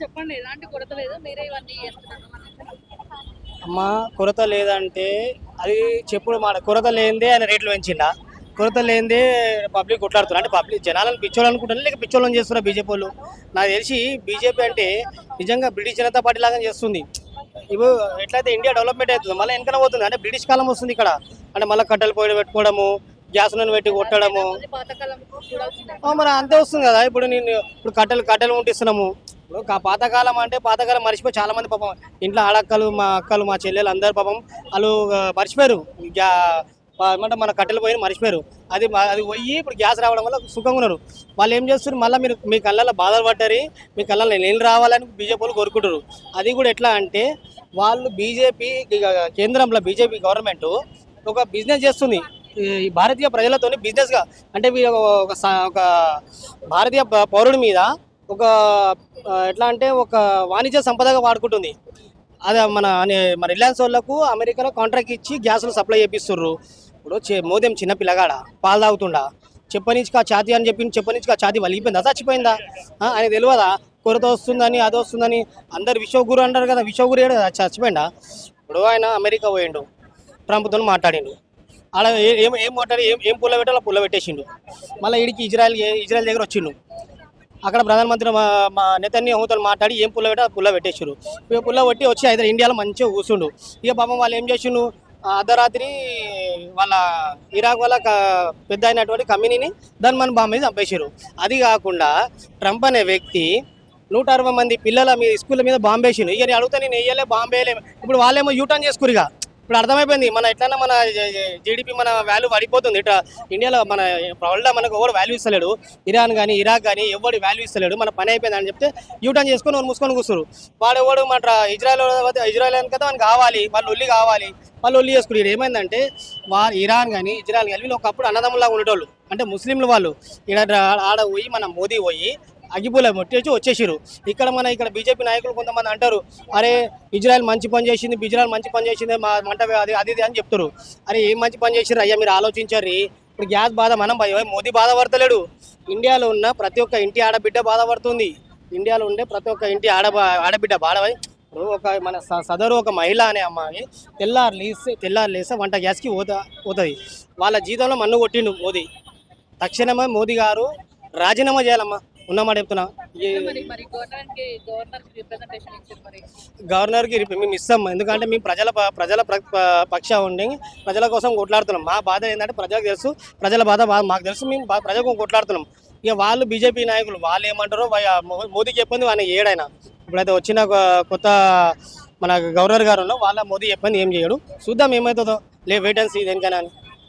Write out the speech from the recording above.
చెప్పండి ఎలాంటి కొరత లేదు మీరే ఇవన్నీ చేస్తున్నారు. అమ్మ కొరత లేదంటే అది చెప్పుడు మాట. కొరత లేనిదే ఆయన రేట్లు పెంచిండా? కొరత లేనిదే పబ్లిక్ కొట్లాడుతున్నారు. అంటే పబ్లిక్ జనాలను పిచ్చోళ్ళు అనుకుంటారు, లేక పిచ్చోళ్ళని చేస్తున్నారు బీజేపీ వాళ్ళు. నాకు తెలిసి బీజేపీ అంటే నిజంగా బ్రిటిష్ జనతా పార్టీ లాగా చేస్తుంది. ఇప్పుడు ఎట్లయితే ఇండియా డెవలప్మెంట్ అవుతుంది, మళ్ళీ వెనకన పోతుంది. అంటే బ్రిటిష్ కాలం వస్తుంది ఇక్కడ. అంటే మళ్ళీ కట్టెలు పొయ్యి పెట్టుకోవడము, గ్యాస్ నూనె పెట్టి కొట్టడము. పాతకాలం చూడాల్సిందే. మరి అంతే వస్తుంది కదా. ఇప్పుడు నేను ఇప్పుడు కట్టెలు కట్టెలు ముట్టిస్తున్నాము. ఇప్పుడు పాతకాలం అంటే పాతకాలం మర్చిపోయి చాలా మంది పాపం ఇంట్లో ఆడక్కలు, మా అక్కలు, మా చెల్లెలు అందరు పాపం వాళ్ళు మర్చిపోయారు. ఏమంటే మన కట్టెలు పోయి మర్చిపోయారు. అది పోయి ఇప్పుడు గ్యాస్ రావడం వల్ల సుఖంగా ఉన్నారు. వాళ్ళు ఏం చేస్తారు, మళ్ళీ మీరు మీ కళ్ళల్లో బాధలు పడ్డారు, మీ కళ్ళల్లో నీళ్ళు రావాలని బీజేపీ వాళ్ళు కోరుకుంటారు. అది కూడా ఎట్లా అంటే వాళ్ళు బీజేపీ కేంద్రంలో బీజేపీ గవర్నమెంట్ ఒక బిజినెస్ చేస్తుంది ఈ భారతీయ ప్రజలతో. బిజినెస్గా అంటే ఒక భారతీయ పౌరుడి మీద ఒక ఎట్లా అంటే ఒక వాణిజ్య సంపదగా వాడుకుంటుంది. అదే మన రిలయన్స్ వాళ్ళకు అమెరికాలో కాంట్రాక్ట్ ఇచ్చి గ్యాస్లు సప్లై చేపిస్తుర్రు. ఇప్పుడు మోదీ చిన్న పిల్లగాడ పాలు తాగుతుండా, చెప్పనిచ్చి ఆ ఛాతీ అని చెప్పి చెప్పనిచ్చి ఆ ఛాతీ వలిగిపోయిందా, చచ్చిపోయిందా? ఆయన తెలియదా కొరత వస్తుందని అది వస్తుందని? అందరు విశ్వగురు అంటారు కదా, విశ్వగురు ఏడు చచ్చిపోయిందా? ఇప్పుడు ఆయన అమెరికా పోయిండు, ట్రంప్తో మాట్లాడిండు. అలా ఏం మాట్లాడి ఏం పుల్ల పెట్టాలో పుల్ల పెట్టేసిండు. మళ్ళీ ఇడికి ఇజ్రాయెల్ దగ్గర వచ్చిండు. అక్కడ ప్రధానమంత్రి మా నెతన్యాహుతో మాట్లాడి ఏం పుల్ల పెట్టా పుల్ల పెట్టేసారు. ఇక పుల్ల పెట్టి వచ్చి అయితే ఇండియాలో మంచిగా కూర్చుండు. ఇక పాపం వాళ్ళు ఏం చేసిండు, అర్ధరాత్రి వాళ్ళ ఇరాక్ వాళ్ళ పెద్ద అయినటువంటి కమ్యూనిని దాన్ని మన బాంబే చంపేశారు. అది కాకుండా ట్రంప్ అనే వ్యక్తి 160 మంది పిల్లల మీద స్కూళ్ళ మీద బాంబేసిండు. ఇక నేను అడుగుతా, నేను వేయలే బాంబేలే. ఇప్పుడు వాళ్ళేమో యూటర్న్ చేసుకురు. ఇక ఇప్పుడు అర్థమైపోయింది మన ఎట్లన్నా మన జీడిపి మన వాల్యూ పడిపోతుంది. ఇట్లా ఇండియాలో మన వరల్డ్లో మనకు ఎవరు వాల్యూ ఇస్తలేడు. ఇరాన్ కానీ ఇరాక్ కానీ ఎవరు వాల్యూ ఇస్తలేడు. మన పని అయిపోయింది అని చెప్తే యూటర్న్ చేసుకొని వాళ్ళు మూసుకొని కూర్చురు. వాడు ఎవడు మన ఇజ్రాయెల్ అని కదా మనకు కావాలి, వాళ్ళు ఒల్లి కావాలి, వాళ్ళు ఒల్లి చేసుకున్నారు. ఏమైందంటే ఇరాన్ కానీ ఇజ్రాయెల్ కానీ వీళ్ళు ఒకప్పుడు అన్నదమ్ములాగా ఉండేటోళ్ళు. అంటే ముస్లింలు వాళ్ళు ఆడ పోయి మన మోదీ పోయి అగ్గిపూల ముట్టేసి వచ్చేసారు. ఇక్కడ బీజేపీ నాయకులు కొంతమంది అంటారు, అరే ఇజ్రాయెల్ మంచి పని చేసింది, ఇజ్రాయెల్ మంచి పని చేసింది, మా మంట అది అని చెప్తారు. అరే ఏం మంచి పని చేసారు అయ్యా, మీరు ఆలోచించారు. ఇప్పుడు గ్యాస్ బాధ మనం మోదీ బాధపడతలేడు. ఇండియాలో ఉన్న ప్రతి ఒక్క ఇంటి ఆడబిడ్డ బాధపడుతుంది. ఇండియాలో ఉండే ప్రతి ఒక్క ఇంటి ఆడబిడ్డ ఒక మన సదరు ఒక మహిళ అనే అమ్మాయి తెల్లారు లేస్తే వంట గ్యాస్కి పోతుంది. వాళ్ళ జీతంలో మన్ను కొట్టిండు మోదీ. తక్షణమే మోదీ గారు రాజీనామా చేయాలమ్మా, ఉన్నమాట చెప్తున్నా. గవర్నర్కి మేము ఇస్తాం, ఎందుకంటే మేము ప్రజల పక్ష ఉండి ప్రజల కోసం కొట్లాడుతున్నాం. మా బాధ ఏంటంటే ప్రజలకు తెలుసు, ప్రజల బాధ మాకు తెలుసు, మేము ప్రజలకు కొట్లాడుతున్నాం. ఇక వాళ్ళు బీజేపీ నాయకులు వాళ్ళు ఏమంటారో మోదీకి చెప్పింది ఆయన ఏడైనా. ఇప్పుడైతే వచ్చిన కొత్త మన గవర్నర్ గారు వాళ్ళ మోదీ చెప్పింది ఏం చేయడు. చూద్దాం ఏమవుతుందో, వెయిట్ అండ్ సీ దేనికైనా అని.